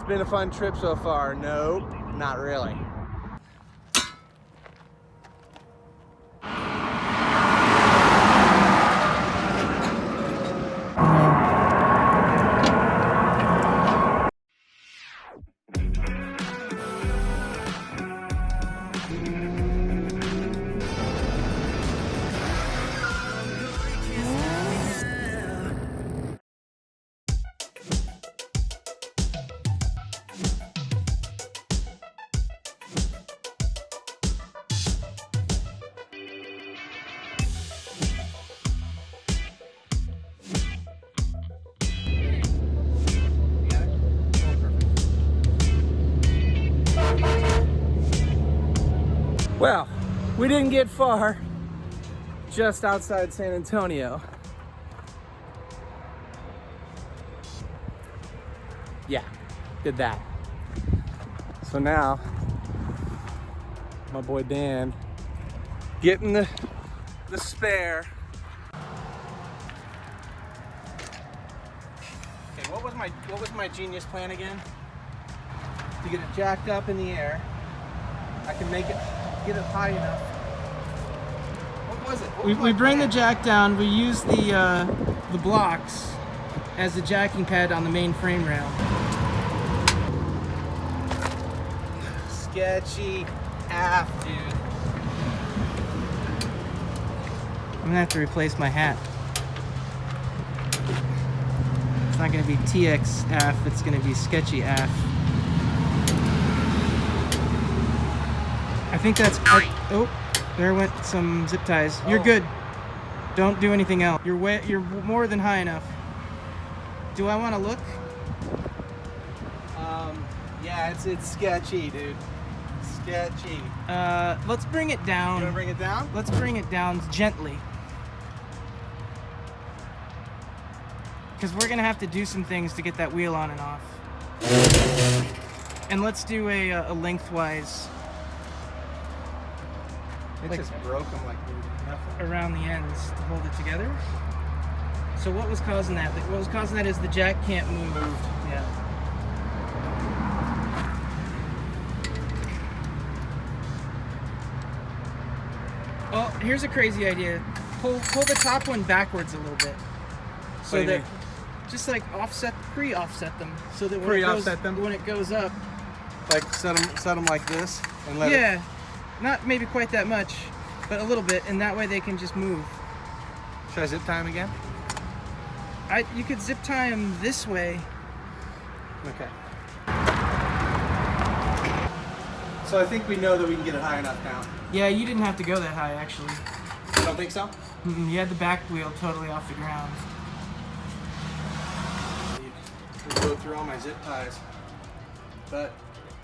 It's been a fun trip so far. Nope, not really. Well, we didn't get far, just outside San Antonio. Yeah, did that. So now, my boy Dan, getting the spare. Okay, what was my genius plan again? To get it jacked up in the air. I can make it, get it high enough. What was it? We bring the jack down. We use the blocks as the jacking pad on the main frame rail. Sketchy AF, dude. I'm gonna have to replace my hat. It's not gonna be TX AF, it's gonna be sketchy AF. I think that's, oh, there went some zip ties. You're good. Don't do anything else. You're more than high enough. Do I want to look? Yeah, it's sketchy, dude. Sketchy. Let's bring it down. You wanna bring it down? Let's bring it down gently. Because we're gonna have to do some things to get that wheel on and off. And let's do a lengthwise. It like, just broke them like nothing. Around the ends to hold it together. So what was causing that? What was causing that is the jack can't move. Yeah. Oh, here's a crazy idea. Pull the top one backwards a little bit. So that just like pre-offset them. So that when it goes up. Like set them like this and let it. Not maybe quite that much, but a little bit, and that way they can just move. Should I zip tie them again? You could zip tie them this way. Okay. So I think we know that we can get it high enough now. Yeah, you didn't have to go that high, actually. You don't think so? You had the back wheel totally off the ground. We'll go through all my zip ties. But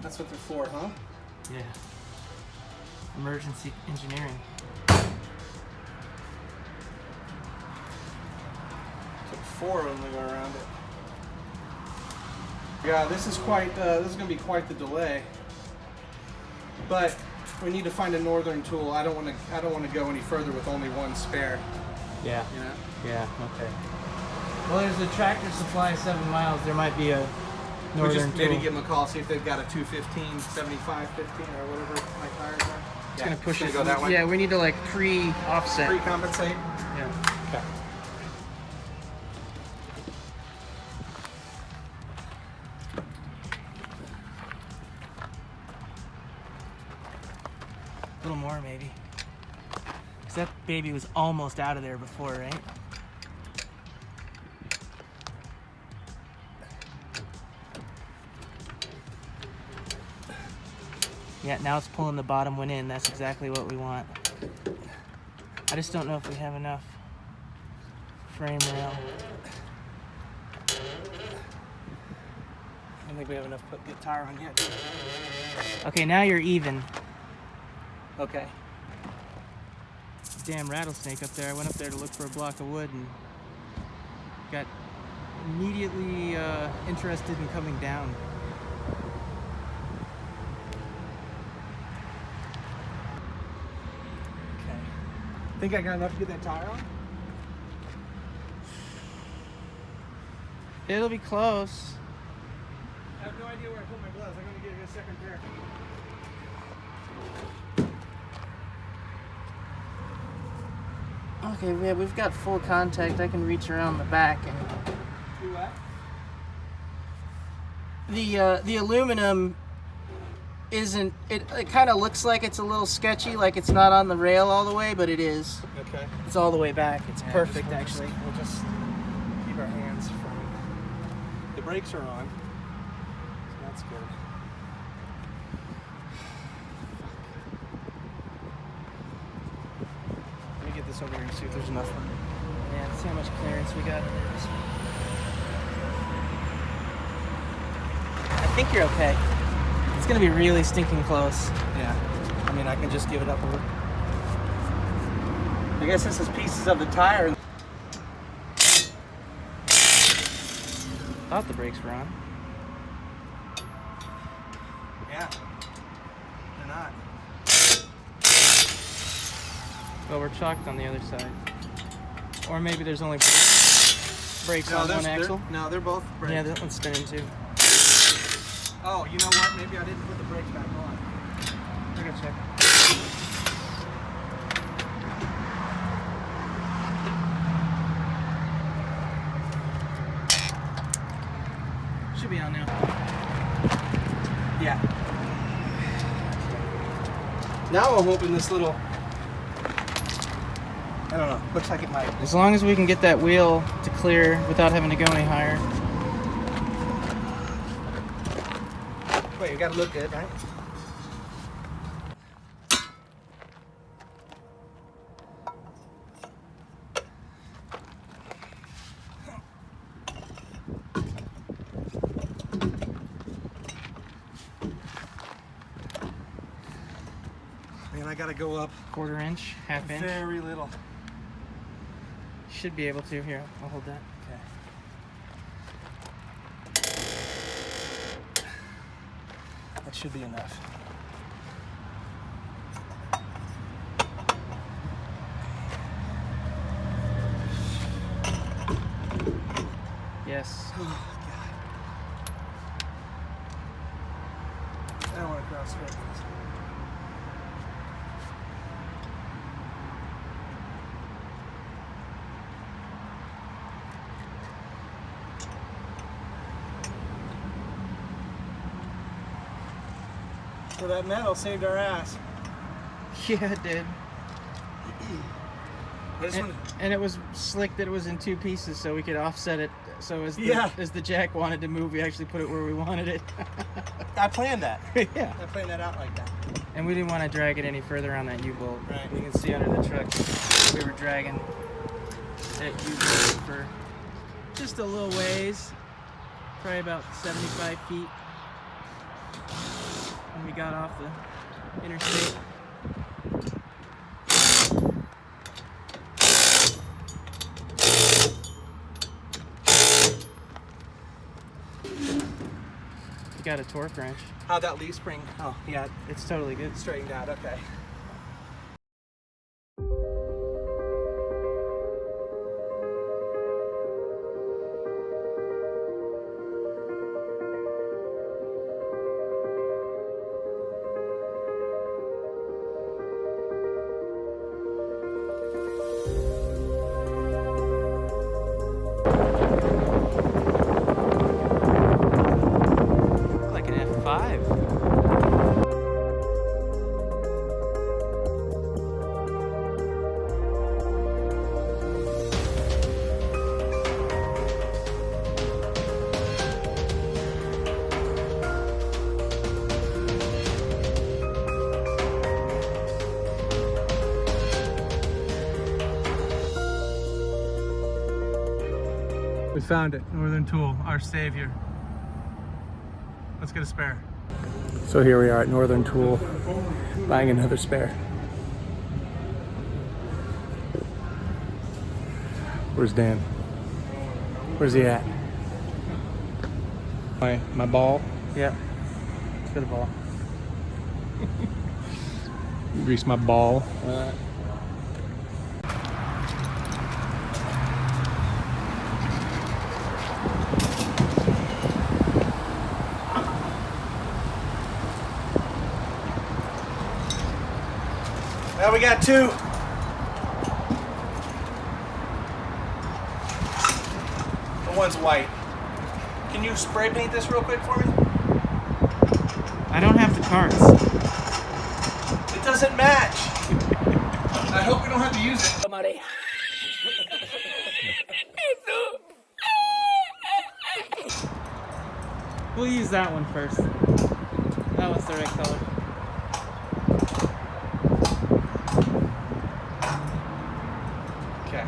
that's what they're for, huh? Yeah. Emergency engineering. Took 4 of them to go around it. Yeah, this is quite. This is going to be quite the delay. But we need to find a northern tool. I don't want to go any further with only one spare. Yeah. You know? Yeah. Okay. Well, there's a Tractor Supply 7 miles. There might be a northern tool. Maybe give them a call, see if they've got a 215, 75, 15, or whatever my tires are. It's gonna push it. Go that way. Yeah, we need to like pre-offset. Pre-compensate. Yeah. Okay. A little more maybe. Cause that baby was almost out of there before, right? Yeah, now it's pulling the bottom one in. That's exactly what we want. I just don't know if we have enough frame rail. I don't think we have enough to get tire on yet. Okay, now you're even. Okay. Damn rattlesnake up there. I went up there to look for a block of wood and got immediately interested in coming down. Think I got enough to get that tire on? It'll be close. I have no idea. idea where I put my gloves. I'm gonna get a second pair. Okay, yeah, we've got full contact. I can reach around the back and. Do what? The aluminum isn't. It kind of looks like it's a little sketchy, like it's not on the rail all the way, but it is. Okay. It's all the way back. It's perfect, actually. We'll just keep our hands from. The brakes are on, so that's good. Let me get this over here and see if there's enough room. Yeah, see how much clearance we got in this one. I think you're okay. It's gonna be really stinking close. Yeah. I mean, I can just give it up a little. I guess this is pieces of the tire. Thought the brakes were on. Yeah. They're not. Well, we're chalked on the other side. Or maybe there's only brakes on one axle. No, they're both brakes. Yeah, that one's spinning too. Oh, you know what? Maybe I didn't put the brakes back on. I gotta check. Should be on now. Yeah. Now I'm hoping this little, I don't know, looks like it might. As long as we can get that wheel to clear without having to go any higher. Wait, you gotta look good, right? Man, I gotta go up 1/4 inch, 1/2 inch. very little. Should be able to. Here, I'll hold that. Okay. That should be enough. Yes. Oh, God. I don't want to cross thread this. So that metal saved our ass. Yeah, it did. This one, And it was slick that it was in 2 pieces, so we could offset it. So as the jack wanted to move, we actually put it where we wanted it. I planned that. Yeah. I planned that out like that. And we didn't want to drag it any further on that U-bolt. Right. You can see under the truck, we were dragging that U-bolt for just a little ways, probably about 75 feet. When we got off the interstate. You got a torque wrench. How'd that leaf spring? Oh, yeah, It's totally good. it's straightened out. Okay. Like an F5. We found it, Northern Tool, our savior. Let's get a spare. So here we are at Northern Tool, buying another spare. Where's Dan? Where's he at? My ball. Yeah. It's for the ball. Grease my ball. Now we got 2. The one's white. Can you spray paint this real quick for me? I don't have the cards. It doesn't match. I hope we don't have to use it. We'll use that one first. That one's the right color. Okay.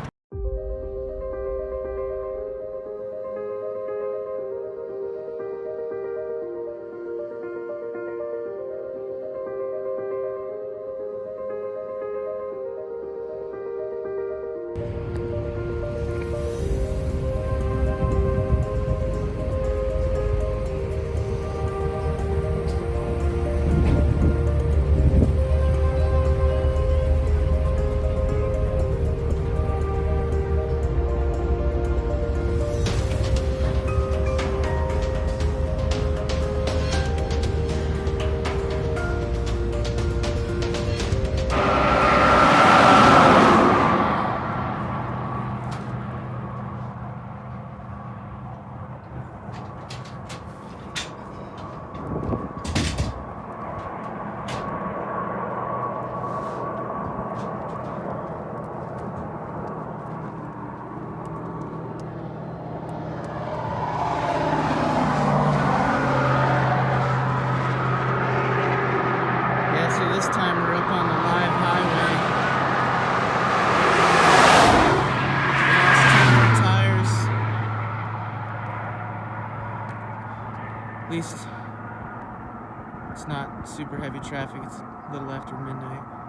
This time we're up on the live highway. Lost 10 more tires. At least it's not super heavy traffic. It's a little after midnight.